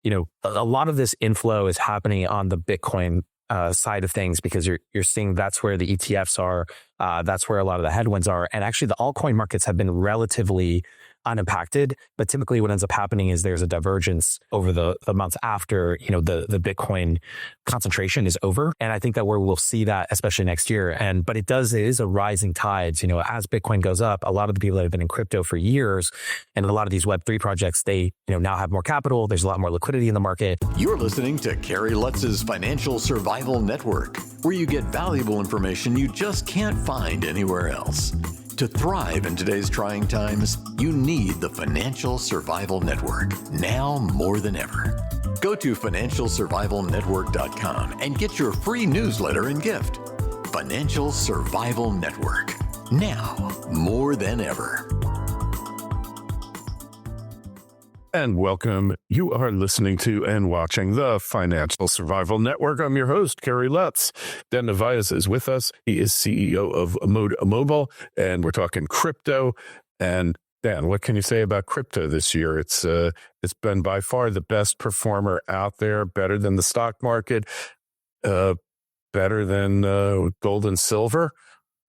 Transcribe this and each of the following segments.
a lot of this inflow is happening on the Bitcoin side of things because you're seeing that's where the ETFs are. That's where a lot of the headwinds are. And actually the altcoin markets have been relatively unimpacted, but typically what ends up happening is there's a divergence over the months after, the Bitcoin concentration is over. And I think that we'll see that, especially next year. But it is a rising tide. As Bitcoin goes up, a lot of the people that have been in crypto for years and a lot of these Web3 projects, they, now have more capital. There's a lot more liquidity in the market. You're listening to Kerry Lutz's Financial Survival Network, where you get valuable information you just can't find anywhere else. To thrive in today's trying times, you need the Financial Survival Network, now more than ever. Go to financialsurvivalnetwork.com and get your free newsletter and gift. Financial Survival Network, now more than ever. And welcome. You are listening to and watching the Financial Survival Network. I'm your host, Kerry Lutz. Dan is with us. He is CEO of Immobile, and we're talking crypto. And Dan, what can you say about crypto this year? It's been by far the best performer out there, better than the stock market, better than gold and silver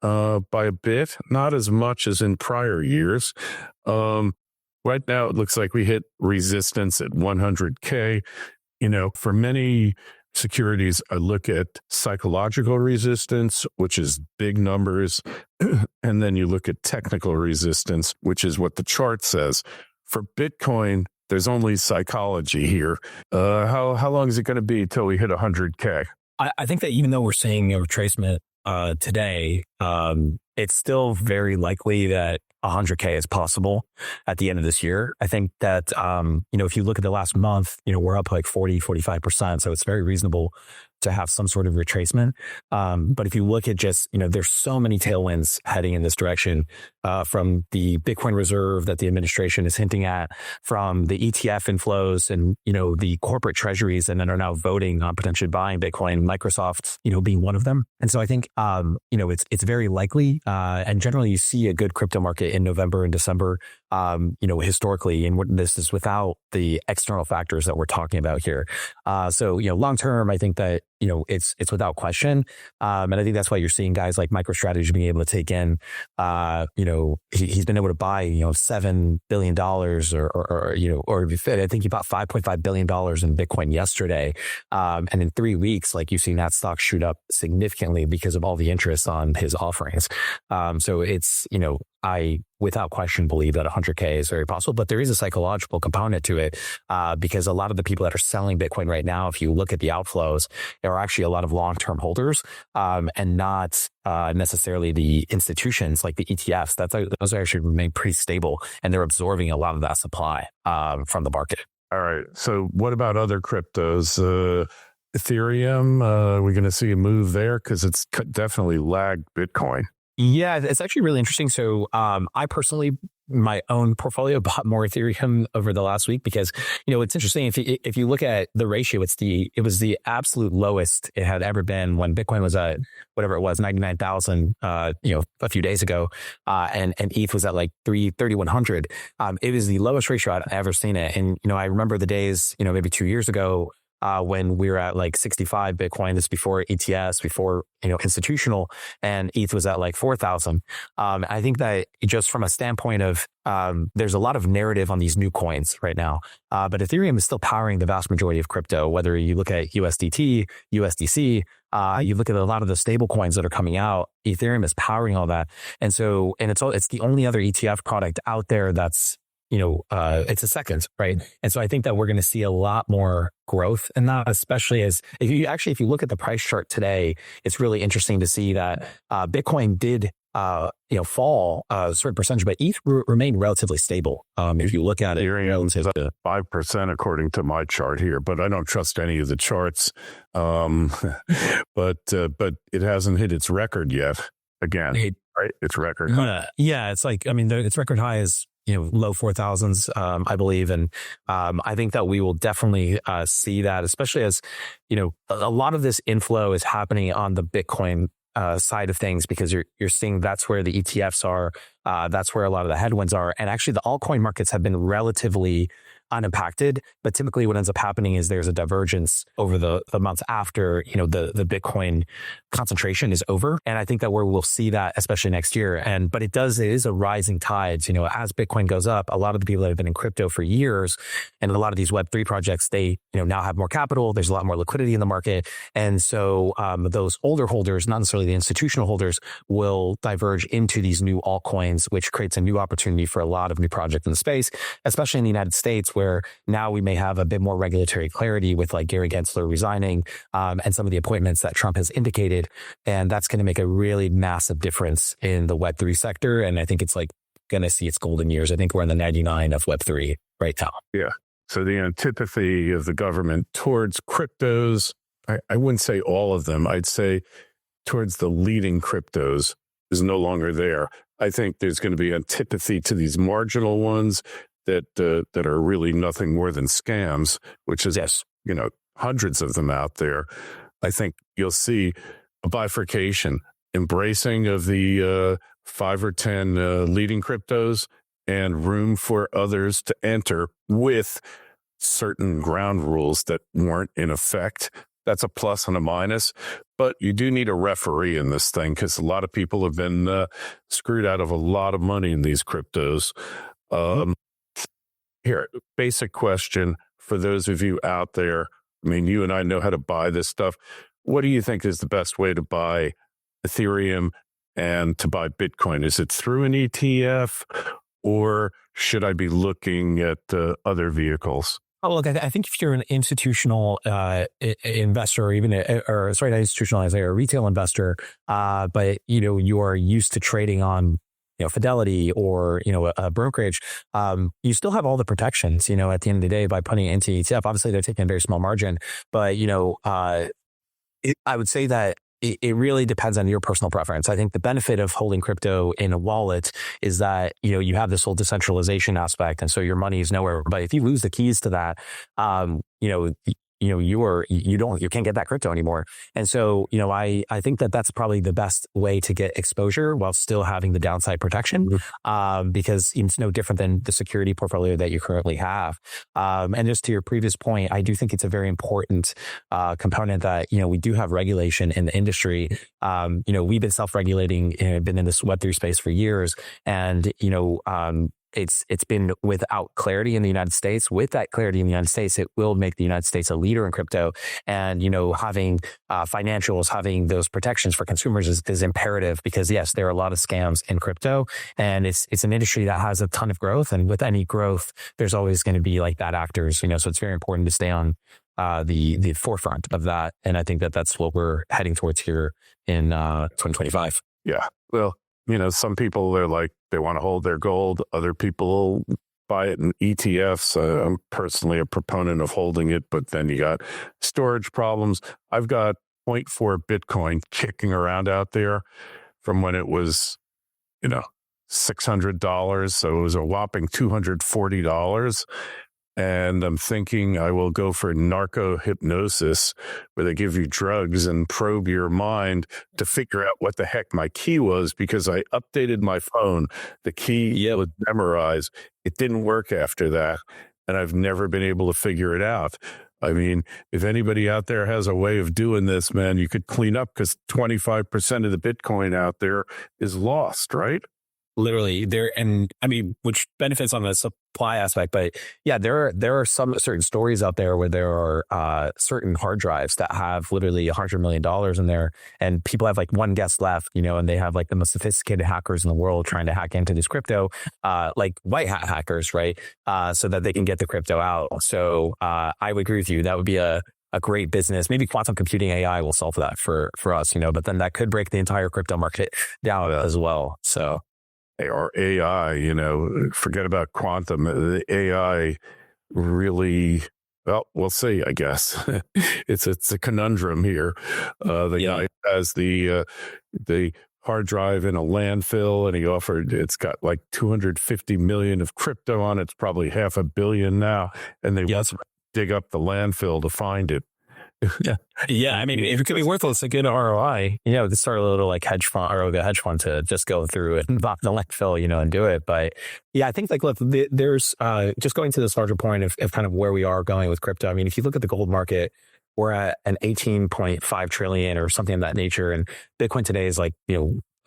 by a bit, not as much as in prior years. Right now, it looks like we hit resistance at 100K. For many securities, I look at psychological resistance, which is big numbers. And then you look at technical resistance, which is what the chart says. For Bitcoin, there's only psychology here. How long is it going to be till we hit 100K? I think that even though we're seeing a retracement today, it's still very likely that 100K is possible at the end of this year. I think that, if you look at the last month, we're up like 45%. So it's very reasonable to have some sort of retracement. But if you look at just, there's so many tailwinds heading in this direction, from the Bitcoin reserve that the administration is hinting at, from the ETF inflows and, the corporate treasuries and then are now voting on potentially buying Bitcoin, Microsoft, being one of them. And so I think, it's very likely, and generally you see a good crypto market in November and December, historically, and this is without the external factors that we're talking about here. So, long term, I think that, it's without question. And I think that's why you're seeing guys like MicroStrategy being able to take in, he's been able to buy, $7 billion or I think he bought $5.5 billion in Bitcoin yesterday. And in 3 weeks, like you've seen that stock shoot up significantly because of all the interest on his offerings. So it's, I, without question, believe that 100K is very possible, but there is a psychological component to it, because a lot of the people that are selling Bitcoin right now, if you look at the outflows, there are actually a lot of long-term holders, and not necessarily the institutions like the ETFs. Those actually remain pretty stable, and they're absorbing a lot of that supply from the market. All right. So what about other cryptos? Ethereum, we're going to see a move there because it's definitely lagged Bitcoin. Yeah, it's actually really interesting. So I personally, my own portfolio bought more Ethereum over the last week because, it's interesting. If you look at the ratio, it was the absolute lowest it had ever been when Bitcoin was at whatever it was, 99,000, a few days ago. And ETH was at like 3,100. It was the lowest ratio I'd ever seen it. And, I remember the days, maybe 2 years ago, when we were at like 65 Bitcoin, this before ETS, before, institutional, and ETH was at like 4,000. I think that just from a standpoint of, there's a lot of narrative on these new coins right now. But Ethereum is still powering the vast majority of crypto, whether you look at USDT, USDC, you look at a lot of the stable coins that are coming out, Ethereum is powering all that. And so, it's the only other ETF product out there that's, it's a second, right? And so I think that we're going to see a lot more growth in that, especially as if you look at the price chart today, it's really interesting to see that Bitcoin did fall a certain percentage, but ETH remained relatively stable. If you look at it, Ethereum is up 5% according to my chart here, but I don't trust any of the charts. But it hasn't hit its record yet. Again, right? Its record high. Yeah, it's like, its record high is low 4,000s, I believe. And I think that we will definitely see that, especially as, a lot of this inflow is happening on the Bitcoin side of things because you're seeing that's where the ETFs are. That's where a lot of the headwinds are. And actually the altcoin markets have been relatively unimpacted. But typically what ends up happening is there's a divergence over the months after, the Bitcoin concentration is over. And I think that we'll see that, especially next year. But it is a rising tides. As Bitcoin goes up, a lot of the people that have been in crypto for years and a lot of these Web3 projects, they, now have more capital. There's a lot more liquidity in the market. And so those older holders, not necessarily the institutional holders, will diverge into these new altcoins, which creates a new opportunity for a lot of new projects in the space, especially in the United States, where now we may have a bit more regulatory clarity with like Gary Gensler resigning and some of the appointments that Trump has indicated. And that's going to make a really massive difference in the Web3 sector. And I think it's like going to see its golden years. I think we're in the 99 of Web3 right now. Yeah. So the antipathy of the government towards cryptos, I wouldn't say all of them. I'd say towards the leading cryptos is no longer there. I think there's going to be antipathy to these marginal ones that are really nothing more than scams, which is, yes, hundreds of them out there. I think you'll see a bifurcation, embracing of the 5 or 10 leading cryptos and room for others to enter with certain ground rules that weren't in effect. That's a plus and a minus, but you do need a referee in this thing because a lot of people have been screwed out of a lot of money in these cryptos. Here, basic question for those of you out there. I mean, you and I know how to buy this stuff. What do you think is the best way to buy Ethereum and to buy Bitcoin? Is it through an ETF, or should I be looking at other vehicles? Oh, look, I think if you're an institutional investor, or even, not institutional, as a retail investor, but you are used to trading on, Fidelity or a brokerage, you still have all the protections. At the end of the day, by putting it into ETF, obviously they're taking a very small margin, but I would say that it really depends on your personal preference. I think the benefit of holding crypto in a wallet is that, you have this whole decentralization aspect. And so your money is nowhere. But if you lose the keys to that, you can't get that crypto anymore. And so, I think that that's probably the best way to get exposure while still having the downside protection, because it's no different than the security portfolio that you currently have. And just to your previous point, I do think it's a very important component that, we do have regulation in the industry. We've been self-regulating, been in this Web3 space for years, and, it's been without clarity in the United States. With that clarity in the United States, it will make the United States a leader in crypto. And, having financials, having those protections for consumers is imperative, because yes, there are a lot of scams in crypto, and it's an industry that has a ton of growth. And with any growth, there's always going to be like bad actors, so it's very important to stay on the forefront of that. And I think that that's what we're heading towards here in 2025. Yeah. Well, some people, they want to hold their gold. Other people buy it in ETFs. I'm personally a proponent of holding it, but then you got storage problems. I've got 0.4 Bitcoin kicking around out there from when it was, $600. So it was a whopping $240. And I'm thinking I will go for narco hypnosis, where they give you drugs and probe your mind to figure out what the heck my key was, because I updated my phone. The key was memorized. It didn't work after that, and I've never been able to figure it out. I mean, if anybody out there has a way of doing this, man, you could clean up, because 25% of the Bitcoin out there is lost, right? Literally there. And I mean, which benefits on the supply aspect, but yeah, there are some certain stories out there where there are certain hard drives that have literally $100 million in there, and people have like one guest left, and they have like the most sophisticated hackers in the world trying to hack into this crypto, like white hat hackers, right? So that they can get the crypto out. So I would agree with you. That would be a great business. Maybe quantum computing AI will solve that for us, but then that could break the entire crypto market down as well. So. Or AI, forget about quantum. The AI really, well, we'll see, I guess. It's a conundrum here. The guy has the hard drive in a landfill, and it's got like 250 million of crypto on it. It's probably $500 million now. And they dig up the landfill to find it. Yeah. I mean, if it could be worthless, a good ROI, to start a little like hedge fund or a hedge fund to just go through it and buy the landfill, and do it. But yeah, I think like, look, there's just going to this larger point of kind of where we are going with crypto. I mean, if you look at the gold market, we're at an 18.5 trillion or something of that nature. And Bitcoin today is like,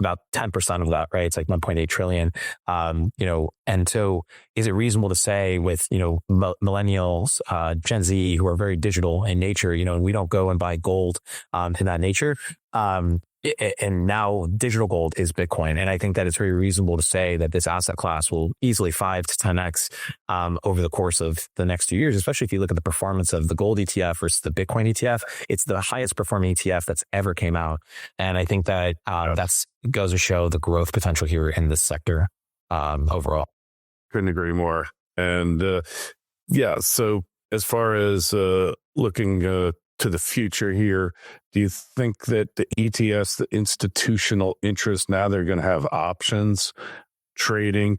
about 10% of that, right? It's like 1.8 trillion. And so is it reasonable to say with, millennials, Gen Z, who are very digital in nature, and we don't go and buy gold, in that nature, and now digital gold is Bitcoin. And I think that it's very reasonable to say that this asset class will easily 5 to 10x over the course of the next 2 years, especially if you look at the performance of the gold ETF versus the Bitcoin ETF. It's the highest performing ETF that's ever came out. And I think that that's goes to show the growth potential here in this sector overall. Couldn't agree more. And so as far as looking to the future here, do you think that the ETFs, the institutional interest, now they're going to have options trading?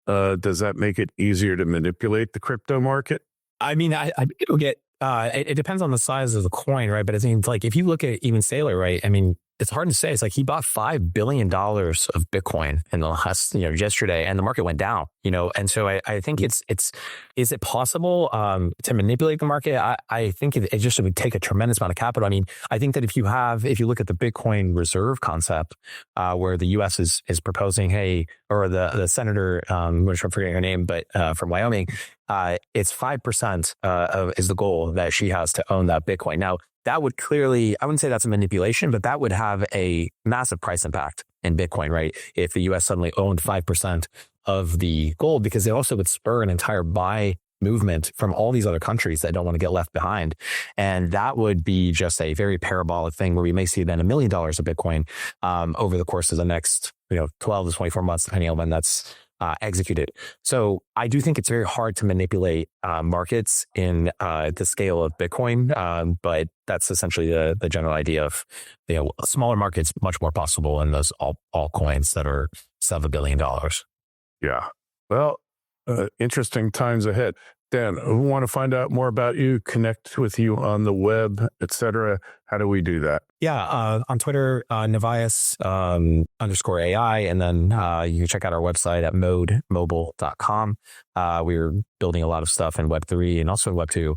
Does that make it easier to manipulate the crypto market? I mean, it'll get, it depends on the size of the coin, right? But it seems like if you look at even Saylor, right? I mean, it's hard to say. It's like he bought $5 billion of Bitcoin in the last, yesterday, and the market went down, and so I think is it possible to manipulate the market? I think it just would take a tremendous amount of capital. I mean, I think that if you look at the Bitcoin reserve concept, where the U.S. is proposing, or the senator, I'm forgetting her name, but from Wyoming, it's 5% is the goal that she has to own that Bitcoin. Now, that would clearly, I wouldn't say that's a manipulation, but that would have a massive price impact in Bitcoin, right? If the US suddenly owned 5% of the gold, because it also would spur an entire buy movement from all these other countries that don't want to get left behind. And that would be just a very parabolic thing where we may see then $1 million of Bitcoin over the course of the next 12 to 24 months, depending on when that's executed. So I do think it's very hard to manipulate markets in the scale of Bitcoin, but that's essentially the general idea of smaller markets, much more possible in those altcoins that are sub $1 billion. Yeah. Well, interesting times ahead. Dan, I want to find out more about you, connect with you on the web, etc. How do we do that? Yeah, on Twitter, Nevias _AI, and then you can check out our website at modemobile.com. We're building a lot of stuff in Web3 and also in Web2,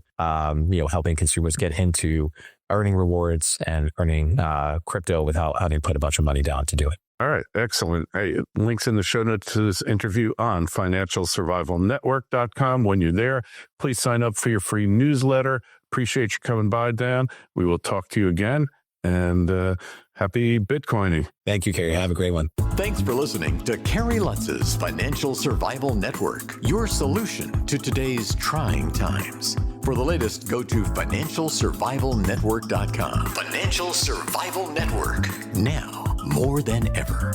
helping consumers get into earning rewards and earning crypto without having to put a bunch of money down to do it. All right. Excellent. Hey, links in the show notes to this interview on financialsurvivalnetwork.com. When you're there, please sign up for your free newsletter. Appreciate you coming by, Dan. We will talk to you again, and happy Bitcoining. Thank you, Kerry. Have a great one. Thanks for listening to Kerry Lutz's Financial Survival Network, your solution to today's trying times. For the latest, go to financialsurvivalnetwork.com. Financial Survival Network, now more than ever.